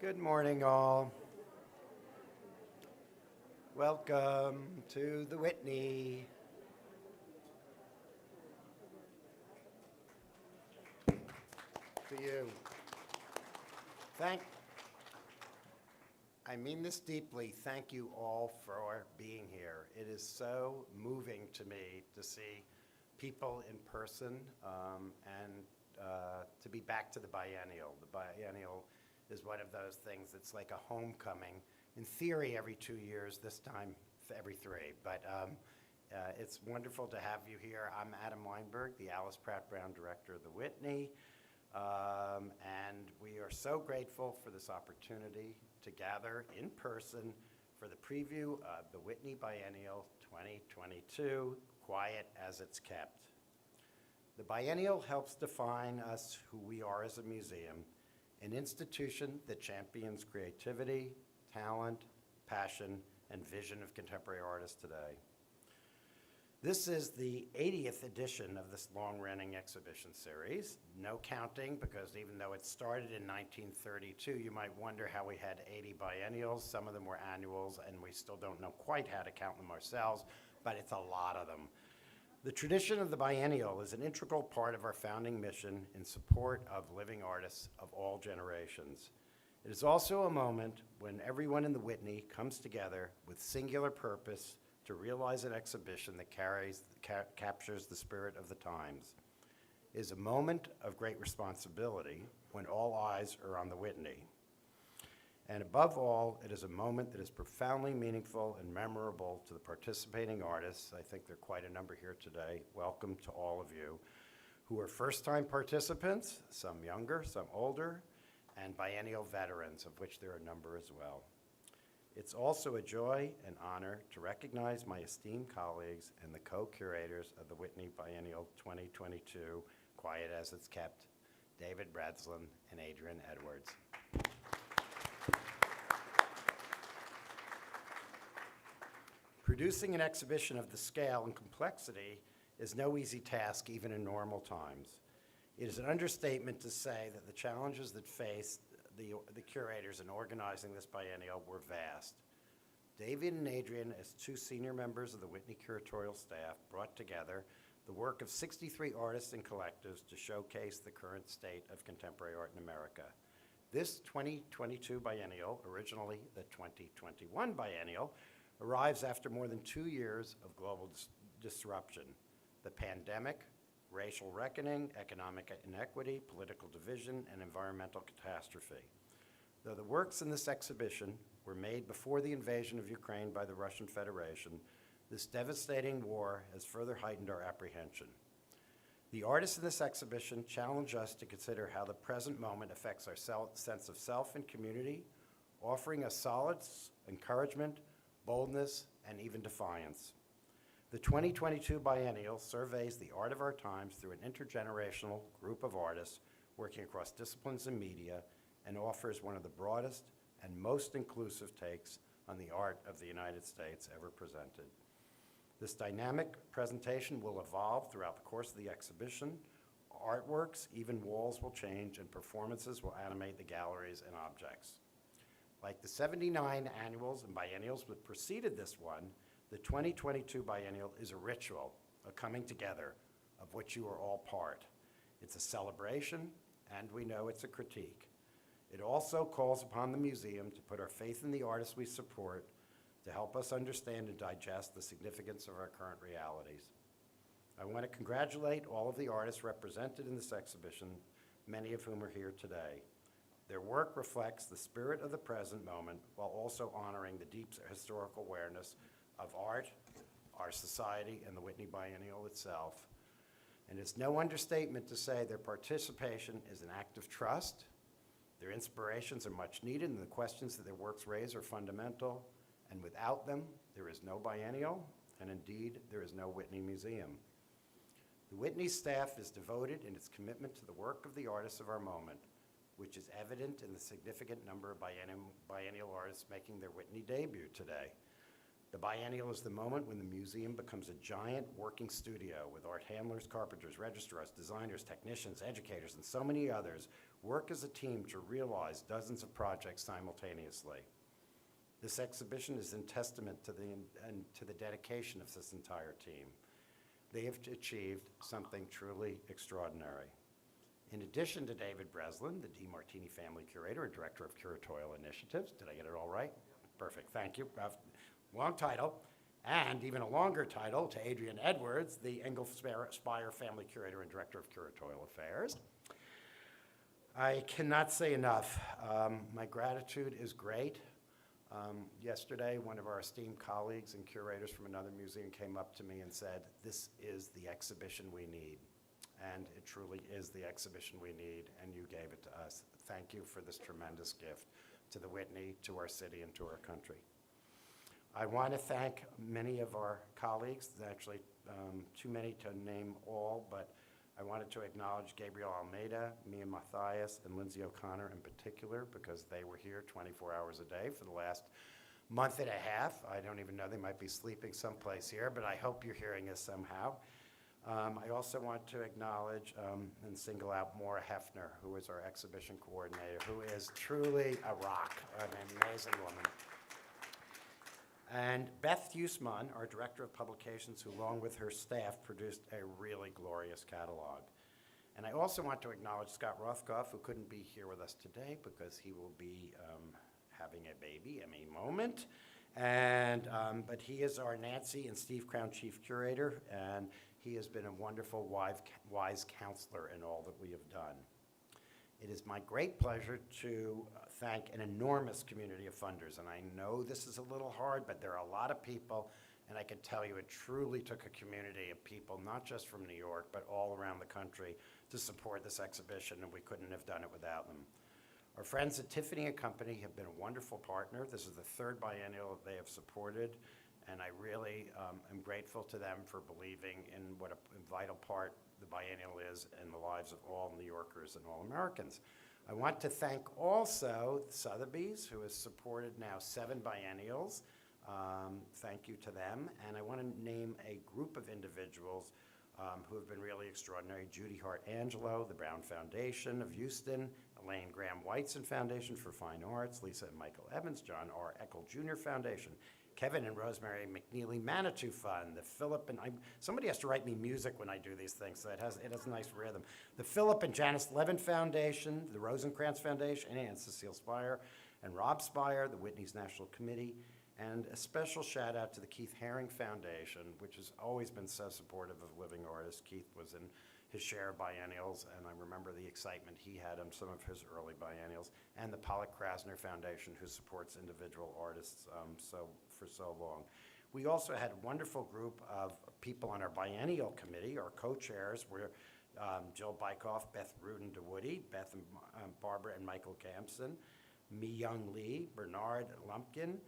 Good morning, all. Welcome to the Whitney. To you. I mean this deeply. Thank you all for being here. It is so moving to me to see people in person and to be back to the biennial. The biennial is one of those things that's like a homecoming. In theory, every 2 years, this time every 3. But it's wonderful to have you here. I'm Adam Weinberg, the Pratt Brown Director of the Whitney. And we are so grateful for this opportunity to gather in person for the preview of the Whitney Biennial 2022, Quiet as It's Kept. The biennial helps define us who we are as a museum, an institution that champions creativity, talent, passion, and vision of contemporary artists today. This is the 80th edition of this long-running exhibition series. No counting, because even though it started in 1932, you might wonder how we had 80 biennials. Some of them were annuals, and we still don't know quite how to count them ourselves, but it's a lot of them. The tradition of the biennial is an integral part of our founding mission in support of living artists of all generations. It is also a moment when everyone in the Whitney comes together with singular purpose to realize an exhibition that captures the spirit of the times. It is a moment of great responsibility when all eyes are on the Whitney. And above all, it is a moment that is profoundly meaningful and memorable to the participating artists. I think there are quite a number here today. Welcome to all of you who are first-time participants, some younger, some older, and biennial veterans, of which there are a number as well. It's also a joy and honor to recognize my esteemed colleagues and the co-curators of the Whitney Biennial 2022, Quiet as It's Kept, David Breslin and Adrienne Edwards. Producing an exhibition of the scale and complexity is no easy task, even in normal times. It is an understatement to say that the challenges that faced the curators in organizing this biennial were vast. David and Adrienne, as 2 senior members of the Whitney Curatorial staff, brought together the work of 63 artists and collectives to showcase the current state of contemporary art in America. This 2022 biennial, originally the 2021 biennial, arrives after more than 2 years of global disruption. The pandemic, racial reckoning, economic inequity, political division, and environmental catastrophe. Though the works in this exhibition were made before the invasion of Ukraine by the Russian Federation, this devastating war has further heightened our apprehension. The artists in this exhibition challenge us to consider how the present moment affects our sense of self and community, offering us solace, encouragement, boldness, and even defiance. The 2022 biennial surveys the art of our times through an intergenerational group of artists working across disciplines and media, and offers one of the broadest and most inclusive takes on the art of the United States ever presented. This dynamic presentation will evolve throughout the course of the exhibition. Artworks, even walls, will change, and performances will animate the galleries and objects. Like the 79 annuals and biennials that preceded this one, the 2022 biennial is a ritual, a coming together of which you are all part. It's a celebration, and we know it's a critique. It also calls upon the museum to put our faith in the artists we support to help us understand and digest the significance of our current realities. I want to congratulate all of the artists represented in this exhibition, many of whom are here today. Their work reflects the spirit of the present moment while also honoring the deep historical awareness of art, our society, and the Whitney Biennial itself. And it's no understatement to say their participation is an act of trust. Their inspirations are much needed, and the questions that their works raise are fundamental. And without them, there is no biennial, and indeed, there is no Whitney Museum. The Whitney staff is devoted in its commitment to the work of the artists of our moment, which is evident in the significant number of biennial artists making their Whitney debut today. The biennial is the moment when the museum becomes a giant working studio with art handlers, carpenters, registrars, designers, technicians, educators, and so many others work as a team to realize dozens of projects simultaneously. This exhibition is in testament to the dedication of this entire team. They have achieved something truly extraordinary. In addition to David Breslin, the DeMartini family curator and director of Curatorial initiatives, did I get it all right? Perfect, thank you. Long title, and even a longer title to Adrienne Edwards, the Engell Speyer family curator and director of Curatorial affairs. I cannot say enough. My gratitude is great. Yesterday, one of our esteemed colleagues and curators from another museum came up to me and said, "This is the exhibition we need." And it truly is the exhibition we need, and you gave it to us. Thank you for this tremendous gift to the Whitney, to our city, and to our country. I want to thank many of our colleagues, actually too many to name all, but I wanted to acknowledge Gabriel Almeida, Mia Matthias, and Lindsay O'Connor in particular, because they were here 24 hours a day for the last month and a half. I don't even know, they might be sleeping someplace here, but I hope you're hearing us somehow. I also want to acknowledge and single out Maura Hefner, who is our exhibition coordinator, who is truly a rock, an amazing woman. And Beth Huesman, our director of publications, who along with her staff produced a really glorious catalog. And I also want to acknowledge Scott Rothkopf, who couldn't be here with us today because he will be having a baby any moment. And but he is our Nancy and Steve Crown chief curator, and he has been a wonderful, wise counselor in all that we have done. It is my great pleasure to thank an enormous community of funders, and I know this is a little hard, but there are a lot of people, and I can tell you it truly took a community of people, not just from New York, but all around the country, to support this exhibition, and we couldn't have done it without them. Our friends at Tiffany & Company have been a wonderful partner. This is the third biennial that they have supported, and I really am grateful to them for believing in what a vital part the biennial is in the lives of all New Yorkers and all Americans. I want to thank also Sotheby's, who has supported now 7 biennials. Thank you to them. And I want to name a group of individuals who have been really extraordinary. Judy Hart-Angelo, the Brown Foundation of Houston, Elaine Graham-Whiteson Foundation for Fine Arts, Lisa and Michael Evans, John R. Eckel Jr. Foundation, Kevin and Rosemary McNeely Manitou Fund, the Philip and somebody has to write me music when I do these things, so it has a nice rhythm. The Philip and Janice Levin Foundation, the Rosencrantz Foundation, and Cecile Speyer and Rob Speyer, the Whitney's National Committee, and a special shout out to the Keith Haring Foundation, which has always been so supportive of living artists. Keith was in his share of biennials, and I remember the excitement he had on some of his early biennials, and the Pollock Krasner Foundation, who supports individual artists for so long. We also had a wonderful group of people on our biennial committee. Our co-chairs were Jill Bykoff, Beth Rudin DeWoody, Beth and Barbara and Michael Campson, Mi Young Lee, Bernard Lumpkin,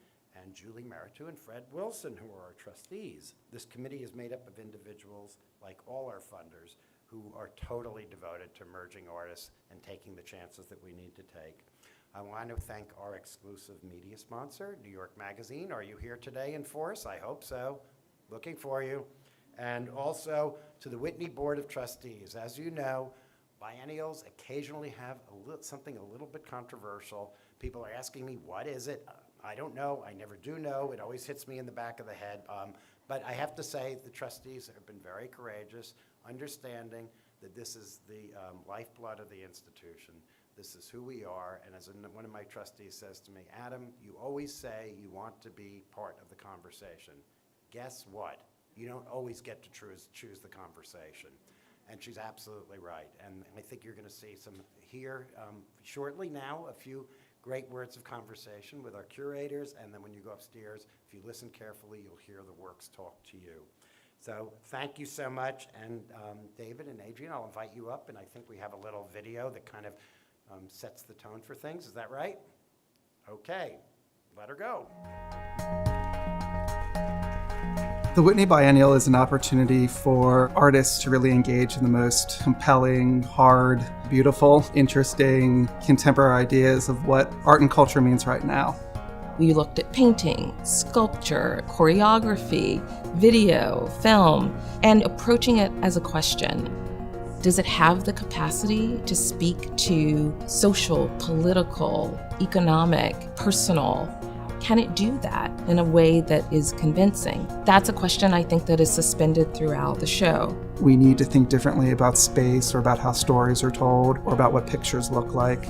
and Julie Meritu and Fred Wilson, who are our trustees. This committee is made up of individuals, like all our funders, who are totally devoted to merging artists and taking the chances that we need to take. I want to thank our exclusive media sponsor, New York Magazine. Are you here today in force? I hope so. Looking for you. And also to the Whitney Board of Trustees. As you know, biennials occasionally have something a little bit controversial. People are asking me, what is it? I don't know. I never do know. It always hits me in the back of the head. But I have to say the trustees have been very courageous, understanding that this is the lifeblood of the institution. This is who we are. And as one of my trustees says to me, Adam, you always say you want to be part of the conversation. Guess what? You don't always get to choose the conversation. And she's absolutely right. And I think you're going to see some here shortly now, a few great words of conversation with our curators, and then when you go upstairs, if you listen carefully, you'll hear the works talk to you. So thank you so much, and David and Adrienne, I'll invite you up, and I think we have a little video that kind of sets the tone for things. Is that right? Okay, let her go. The Whitney Biennial is an opportunity for artists to really engage in the most compelling, hard, beautiful, interesting, contemporary ideas of what art and culture means right now. We looked at painting, sculpture, choreography, video, film, and approaching it as a question. Does it have the capacity to speak to social, political, economic, personal? Can it do that in a way that is convincing? That's a question I think that is suspended throughout the show. We need to think differently about space, or about how stories are told, or about what pictures look like.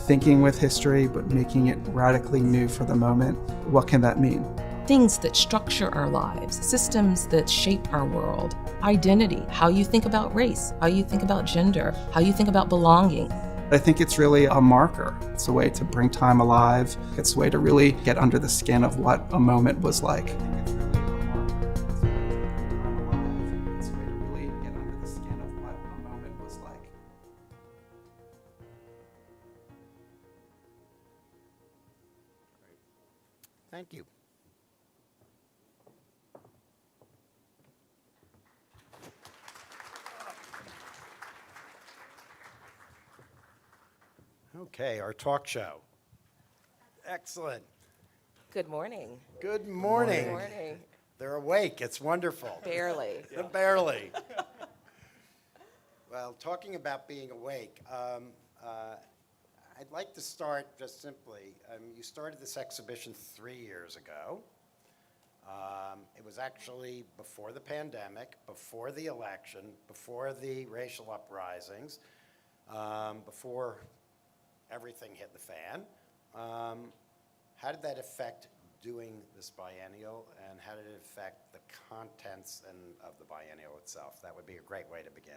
Thinking with history, but making it radically new for the moment. What can that mean? Things that structure our lives, systems that shape our world, identity, how you think about race, how you think about gender, how you think about belonging. I think it's really a marker. It's a way to bring time alive. It's a way to really get under the skin of what a moment was like. Thank you. Okay, our talk show. Excellent. Good morning. Good morning. Good morning. They're awake. It's wonderful. Barely. Barely. Well, talking about being awake, I'd like to start just simply. You started this exhibition 3 years ago. It was actually before the pandemic, before the election, before the racial uprisings, before everything hit the fan. How did that affect doing this biennial, and how did it affect the contents of the biennial itself? That would be a great way to begin.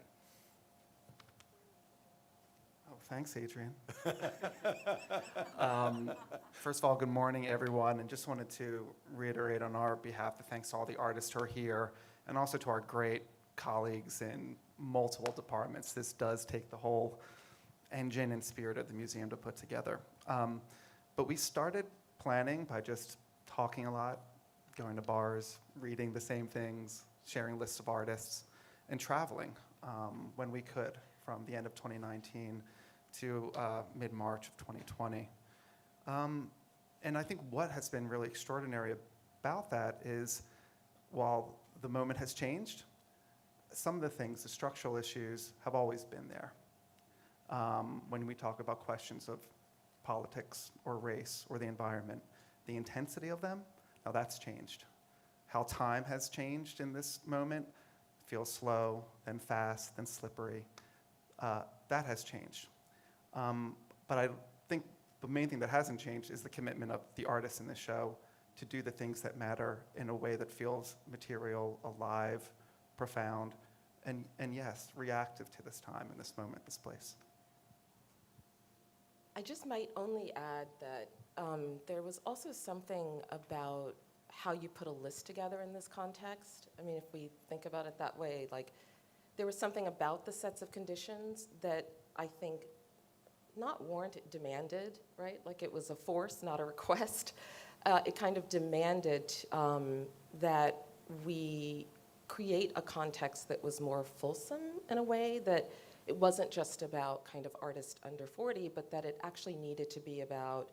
Oh, thanks, Adrienne. First of all, good morning, everyone, and just wanted to reiterate on our behalf the thanks to all the artists who are here, and also to our great colleagues in multiple departments. This does take the whole engine and spirit of the museum to put together. But we started planning by just talking a lot, going to bars, reading the same things, sharing lists of artists, and traveling when we could, from the end of 2019 to mid-March of 2020. And I think what has been really extraordinary about that is, while the moment has changed, some of the things, the structural issues, have always been there. When we talk about questions of politics or race or the environment, the intensity of them, now that's changed. How time has changed in this moment, feels slow, then fast, then slippery. That has changed. But I think the main thing that hasn't changed is the commitment of the artists in the show to do the things that matter in a way that feels material, alive, profound, and yes, reactive to this time and this moment, this place. I just might only add that there was also something about how you put a list together in this context. I mean, if we think about it that way, like, there was something about the sets of conditions that I think not warranted, demanded, right? Like, it was a force, not a request. It kind of demanded that we create a context that was more fulsome in a way, that it wasn't just about kind of artists under 40, but that it actually needed to be about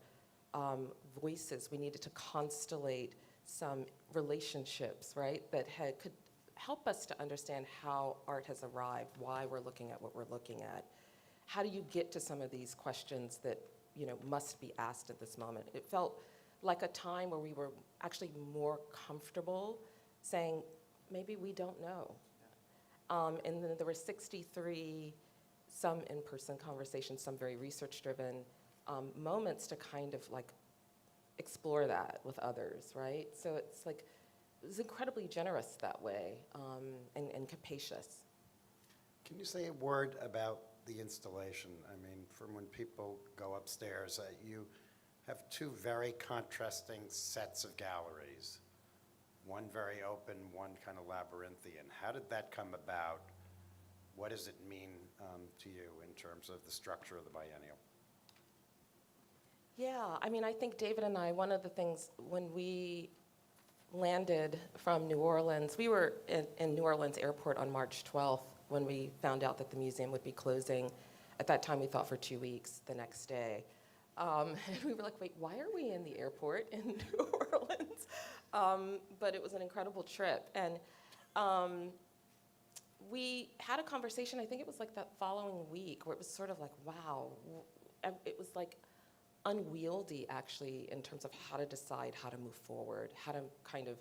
voices. We needed to constellate some relationships, right, that could help us to understand how art has arrived, why we're looking at what we're looking at. How do you get to some of these questions that, you know, must be asked at this moment? It felt like a time where we were actually more comfortable saying, maybe we don't know. And then there were 63, some in-person conversations, some very research-driven moments to kind of like explore that with others, right? So it's like, it was incredibly generous that way, and capacious. Can you say a word about the installation? I mean, from when people go upstairs, you have two very contrasting sets of galleries. One very open, one kind of labyrinthian. How did that come about? What does it mean to you in terms of the structure of the biennial? Yeah, I mean, I think David and I, one of the things, when we landed from New Orleans, we were in New Orleans airport on March 12th when we found out that the museum would be closing. At that time, we thought for 2 weeks the next day. And we were like, wait, why are we in the airport in New Orleans? But it was an incredible trip. And we had a conversation, I think it was like that following week, where it was sort of like, wow, it was like unwieldy actually in terms of how to decide how to move forward, how to kind of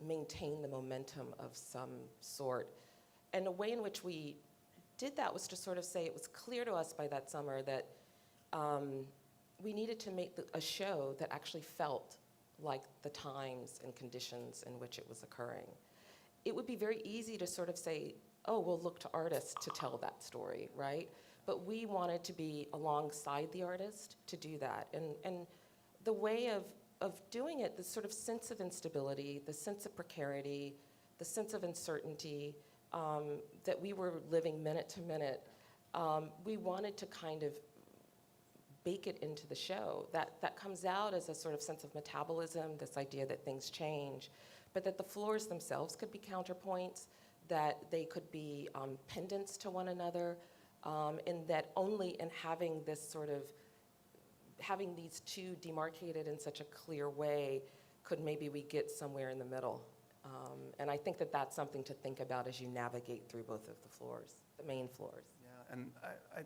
maintain the momentum of some sort. And a way in which we did that was to sort of say it was clear to us by that summer that we needed to make a show that actually felt like the times and conditions in which it was occurring. It would be very easy to sort of say, oh, we'll look to artists to tell that story, right? But we wanted to be alongside the artist to do that. And the way of doing it, the sort of sense of instability, the sense of precarity, the sense of uncertainty that we were living minute to minute, we wanted to kind of bake it into the show. That comes out as a sort of sense of metabolism, this idea that things change, but that the floors themselves could be counterpoints, that they could be pendants to one another, and that only in having this sort of, having these two demarcated in such a clear way could maybe we get somewhere in the middle. And I think that that's something to think about as you navigate through both of the floors, the main floors. Yeah, and I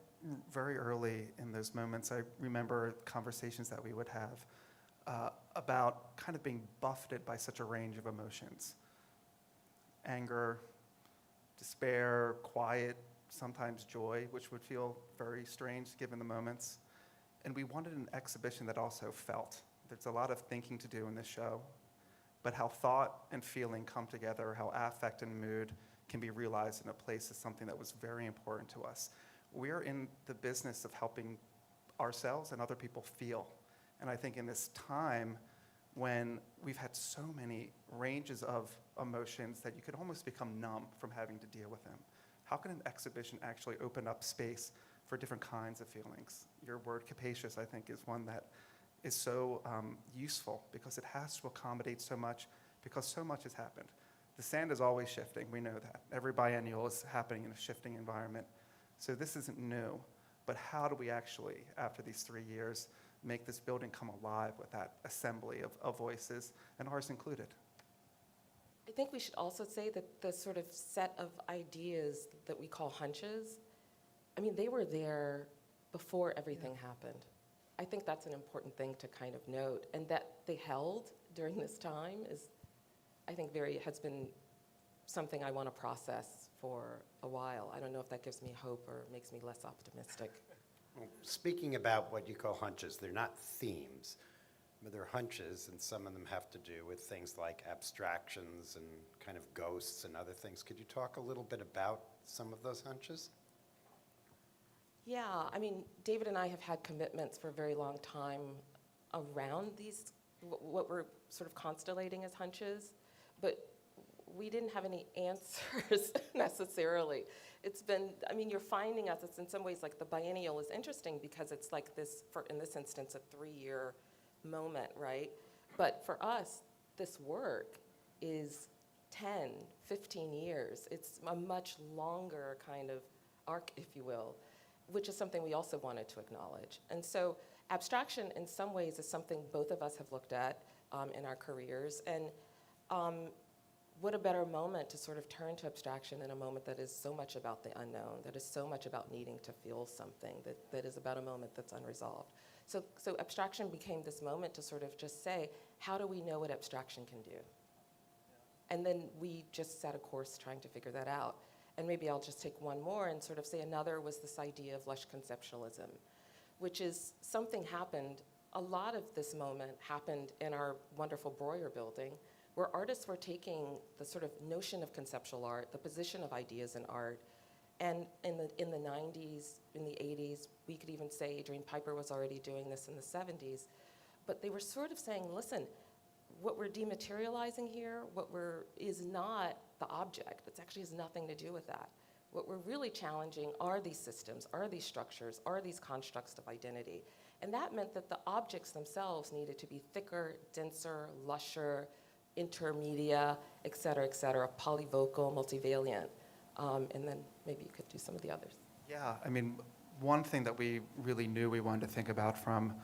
very early in those moments, I remember conversations that we would have about kind of being buffeted by such a range of emotions. Anger, despair, quiet, sometimes joy, which would feel very strange given the moments. And we wanted an exhibition that also felt. There's a lot of thinking to do in this show, but how thought and feeling come together, how affect and mood can be realized in a place is something that was very important to us. We're in the business of helping ourselves and other people feel. And I think in this time when we've had so many ranges of emotions that you could almost become numb from having to deal with them, how can an exhibition actually open up space for different kinds of feelings? Your word capacious, I think, is one that is so useful because it has to accommodate so much, because so much has happened. The sand is always shifting, we know that. Every biennial is happening in a shifting environment. So this isn't new, but how do we actually, after these 3 years, make this building come alive with that assembly of voices, and ours included? I think we should also say that the sort of set of ideas that we call hunches, I mean, they were there before everything happened. I think that's an important thing to kind of note. And that they held during this time is, I think, has been something I want to process for a while. I don't know if that gives me hope or makes me less optimistic. Well, speaking about what you call hunches, they're not themes, but they're hunches, and some of them have to do with things like abstractions and kind of ghosts and other things. Could you talk a little bit about some of those hunches? Yeah, I mean, David and I have had commitments for a very long time around these, what we're sort of constellating as hunches, but we didn't have any answers necessarily. It's been, I mean, you're finding us, it's in some ways like the biennial is interesting because it's like this, in this instance, a 3-year moment, right? But for us, this work is 10, 15 years. It's a much longer kind of arc, if you will, which is something we also wanted to acknowledge. And so abstraction in some ways is something both of us have looked at in our careers. And what a better moment to sort of turn to abstraction in a moment that is so much about the unknown, that is so much about needing to feel something, that is about a moment that's unresolved. So abstraction became this moment to sort of just say, how do we know what abstraction can do? And then we just set a course trying to figure that out. And maybe I'll just take one more and sort of say another was this idea of lush conceptualism, which is something happened, a lot of this moment happened in our wonderful Breuer building, where artists were taking the sort of notion of conceptual art, the position of ideas in art, and in the 90s, in the 80s, we could even say Adrienne Piper was already doing this in the 70s, but they were sort of saying, listen, what we're dematerializing here, is not the object. It actually has nothing to do with that. What we're really challenging are these systems, are these structures, are these constructs of identity. And that meant that the objects themselves needed to be thicker, denser, lusher, intermedia, et cetera, polyvocal, multivariant. And then maybe you could do some of the others. Yeah, I mean, one thing that we really knew we wanted to think about from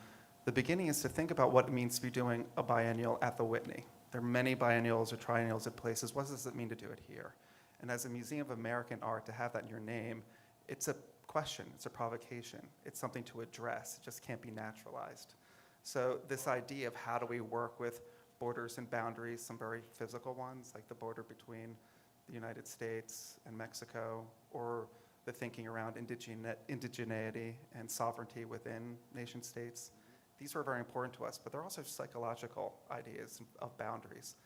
the beginning is to think about what it means to be doing a biennial at the Whitney. There are many biennials or triennials at places. What does it mean to do it here? And as a Museum of American Art, to have that in your name, it's a question, it's a provocation, it's something to address. It just can't be naturalized. So this idea of how do we work with borders and boundaries, some very physical ones, like the border between the United States and Mexico, or the thinking around indigeneity and sovereignty within nation states. These are very important to us, but they're also psychological ideas of boundaries.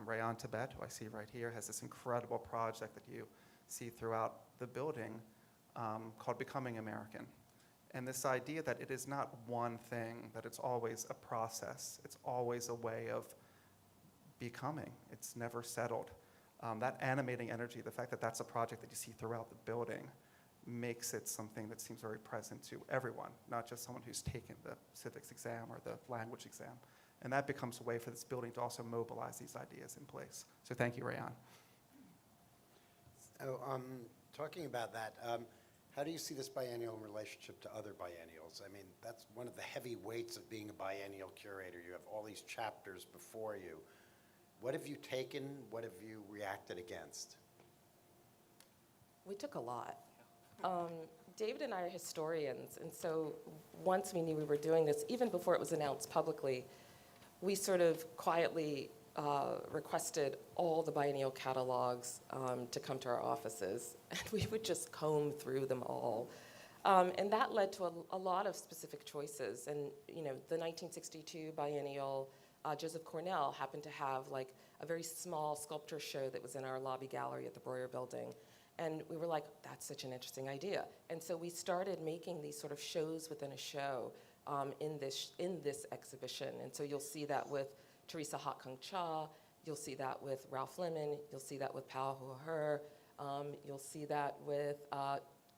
Rayon Tibet, who I see right here, has this incredible project that you see throughout the building called Becoming American. And this idea that it is not one thing, that it's always a process, it's always a way of becoming, it's never settled. That animating energy, the fact that that's a project that you see throughout the building, makes it something that seems very present to everyone, not just someone who's taken the civics exam or the language exam. And that becomes a way for this building to also mobilize these ideas in place. So thank you, Rayon. So, talking about that, how do you see this biennial in relationship to other biennials? I mean, that's one of the heavy weights of being a biennial curator. You have all these chapters before you. What have you taken? What have you reacted against? We took a lot. David and I are historians, and so once we knew we were doing this, even before it was announced publicly, we sort of quietly requested all the biennial catalogs to come to our offices, and we would just comb through them all. And that led to a lot of specific choices. And you know, the 1962 biennial, Joseph Cornell happened to have like a very small sculpture show that was in our lobby gallery at the Breuer building. And we were like, that's such an interesting idea. And so we started making these sort of shows within a show in this exhibition. And so you'll see that with Teresa Hot Kung Cha, you'll see that with Ralph Lemon, you'll see that with Pao Hu Her, you'll see that with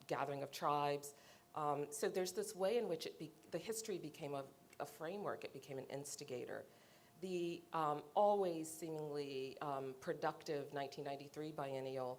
Gathering of Tribes. So there's this way in which the history became a framework, it became an instigator. The always seemingly productive 1993 biennial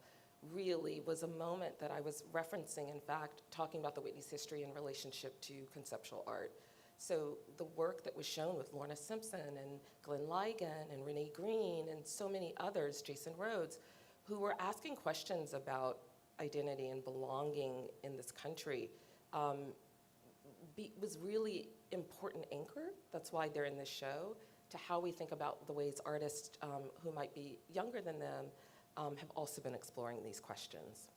really was a moment that I was referencing, in fact, talking about the Whitney's history in relationship to conceptual art. So the work that was shown with Lorna Simpson and Glenn Ligon and Renee Green and so many others, Jason Rhodes, who were asking questions about identity and belonging in this country, was really important anchor. That's why they're in this show, to how we think about the ways artists who might be younger than them have also been exploring these questions.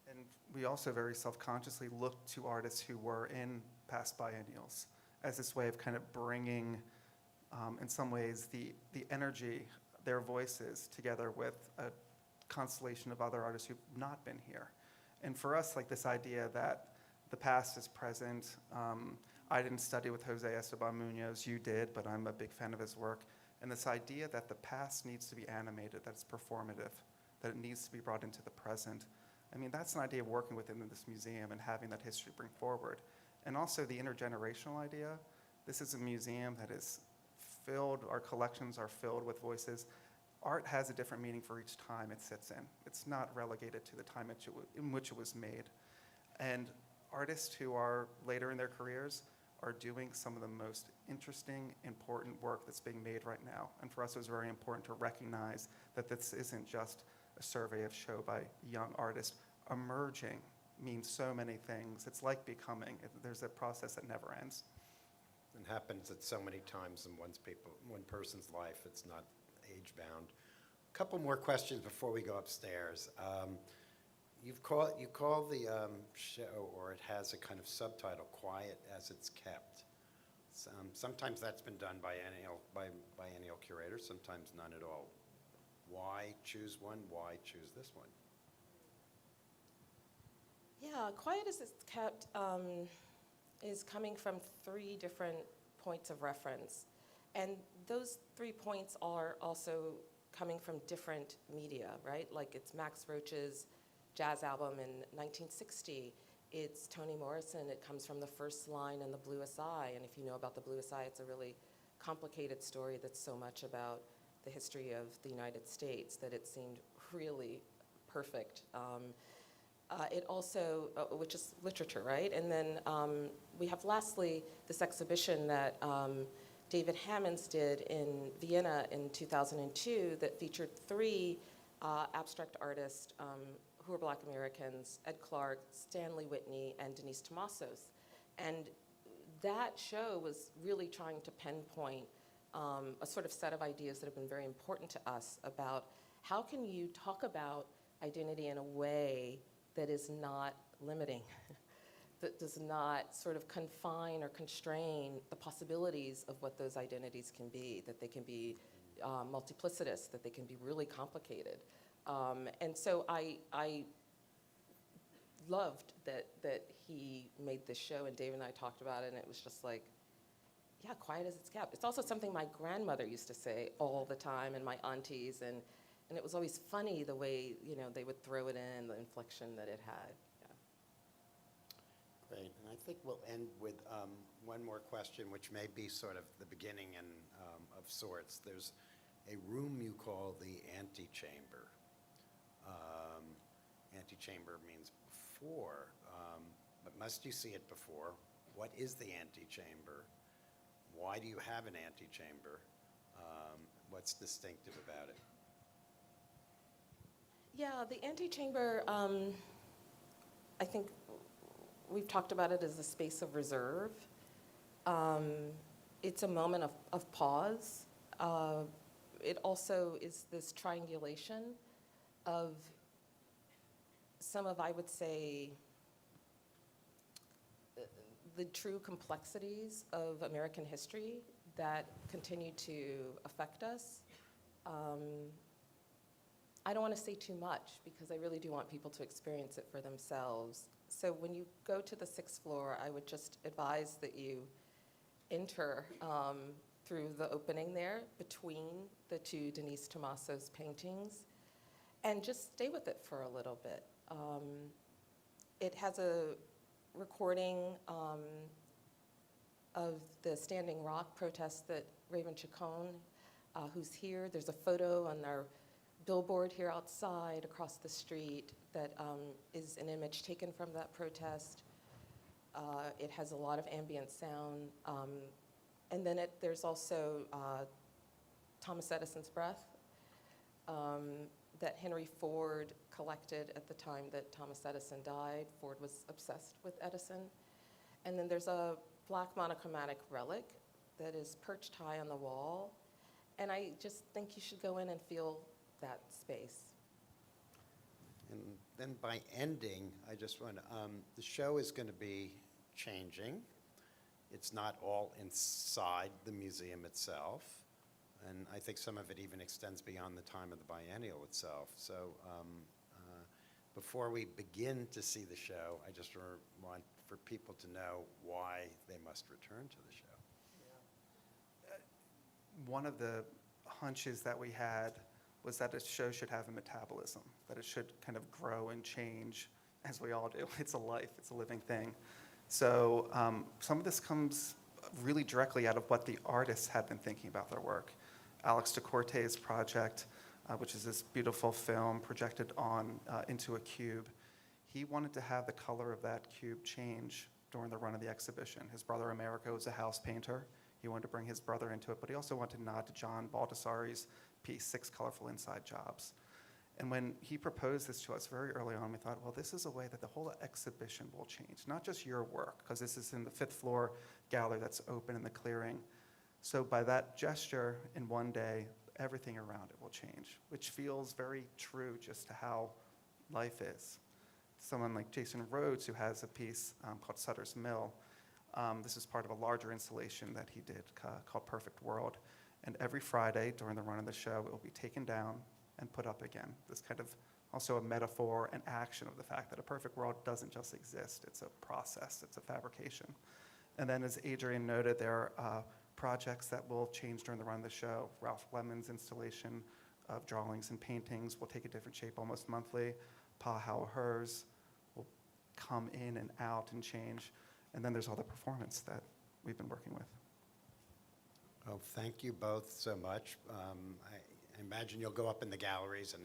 And we also very self-consciously looked to artists who were in past biennials as this way of kind of bringing, in some ways, the energy, their voices, together with a constellation of other artists who've not been here. And for us, like this idea that the past is present. I didn't study with Jose Esteban Munoz, you did, but I'm a big fan of his work. And this idea that the past needs to be animated, that it's performative, that it needs to be brought into the present. I mean, that's an idea of working within this museum and having that history bring forward. And also the intergenerational idea. This is a museum that is filled, our collections are filled with voices. Art has a different meaning for each time it sits in. It's not relegated to the time in which it was made. And artists who are later in their careers are doing some of the most interesting, important work that's being made right now. And for us, it was very important to recognize that this isn't just a survey of show by young artists. Emerging means so many things. It's like becoming. There's a process that never ends. It happens at so many times in one person's life. It's not age-bound. A couple more questions before we go upstairs. You call the show, or it has a kind of subtitle, Quiet as It's Kept. Sometimes that's been done by biennial curators, sometimes none at all. Why choose one? Why choose this one? Yeah, Quiet as It's Kept is coming from 3 different points of reference. And those 3 points are also coming from different media, right? Like it's Max Roach's jazz album in 1960. It's Toni Morrison. It comes from the first line in The Bluest Eye. And if you know about The Bluest Eye, it's a really complicated story that's so much about the history of the United States that it seemed really perfect. It also, which is literature, right? And then we have lastly this exhibition that David Hammonds did in Vienna in 2002 that featured 3 abstract artists who are Black Americans, Ed Clark, Stanley Whitney, and Denise Tomasos. And that show was really trying to pinpoint a sort of set of ideas that have been very important to us about how can you talk about identity in a way that is not limiting, that does not sort of confine or constrain the possibilities of what those identities can be, that they can be multiplicitous, that they can be really complicated. And so I loved that he made this show, and Dave and I talked about it, and it was just like, yeah, quiet as it's kept. It's also something my grandmother used to say all the time, and my aunties, and it was always funny the way, you know, they would throw it in, the inflection that it had. Yeah. Great, and I think we'll end with one more question, which may be sort of the beginning and of sorts. There's a room you call the antechamber. Antechamber means before, but must you see it before? What is the antechamber? Why do you have an antechamber? What's distinctive about it? Yeah, the antechamber, I think we've talked about it as a space of reserve. It's a moment of pause. It also is this triangulation of some of, I would say, the true complexities of American history that continue to affect us. I don't want to say too much because I really do want people to experience it for themselves. So when you go to the 6th floor, I would just advise that you enter through the opening there between the two Denise Tomasos paintings and just stay with it for a little bit. It has a recording of the Standing Rock protest that Raven Chacon, who's here, there's a photo on our billboard here outside across the street that is an image taken from that protest. It has a lot of ambient sound. And then there's also Thomas Edison's breath that Henry Ford collected at the time that Thomas Edison died. Ford was obsessed with Edison. And then there's a black monochromatic relic that is perched high on the wall. And I just think you should go in and feel that space. And then by ending, I just want to, the show is going to be changing. It's not all inside the museum itself. And I think some of it even extends beyond the time of the biennial itself. So before we begin to see the show, I just want for people to know why they must return to the show. One of the hunches that we had was that a show should have a metabolism, that it should kind of grow and change, as we all do. It's a life, it's a living thing. So some of this comes really directly out of what the artists had been thinking about their work. Alex DeCourte's project, which is this beautiful film projected on into a cube, he wanted to have the color of that cube change during the run of the exhibition. His brother Americo was a house painter. He wanted to bring his brother into it, but he also wanted to nod to John Baldessari's piece, 6 Colorful Inside Jobs. And when he proposed this to us very early on, we thought, well, this is a way that the whole exhibition will change, not just your work, because this is in the 5th floor gallery that's open in the clearing. So by that gesture, in one day, everything around it will change, which feels very true just to how life is. Someone like Jason Rhodes, who has a piece called Sutter's Mill, this is part of a larger installation that he did called Perfect World. And every Friday during the run of the show, it will be taken down and put up again. This kind of also a metaphor and action of the fact that a perfect world doesn't just exist. It's a process. It's a fabrication. And then as Adrienne noted, there are projects that will change during the run of the show. Ralph Lemon's installation of drawings and paintings will take a different shape almost monthly. Pa How Hers will come in and out and change. And then there's all the performance that we've been working with. Well, thank you both so much. I imagine you'll go up in the galleries and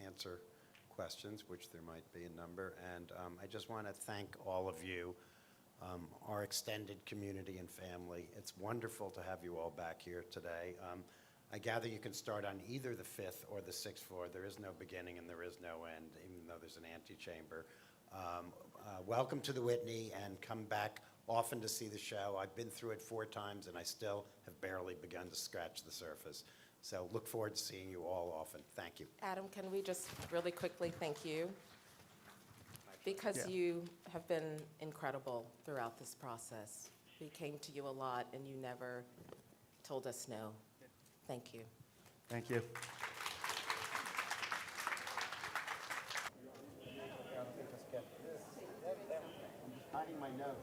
answer questions, which there might be a number. And I just want to thank all of you, our extended community and family. It's wonderful to have you all back here today. I gather you can start on either the 5th or the 6th floor. There is no beginning and there is no end, even though there's an antechamber. Welcome to the Whitney, and come back often to see the show. I've been through it 4 times, and I still have barely begun to scratch the surface. So look forward to seeing you all often. Thank you. Adam, can we just really quickly thank you? Because Yeah. you have been incredible throughout this process. We came to you a lot, and you never told us no. Thank you. Thank you. I'm just hiding my nose.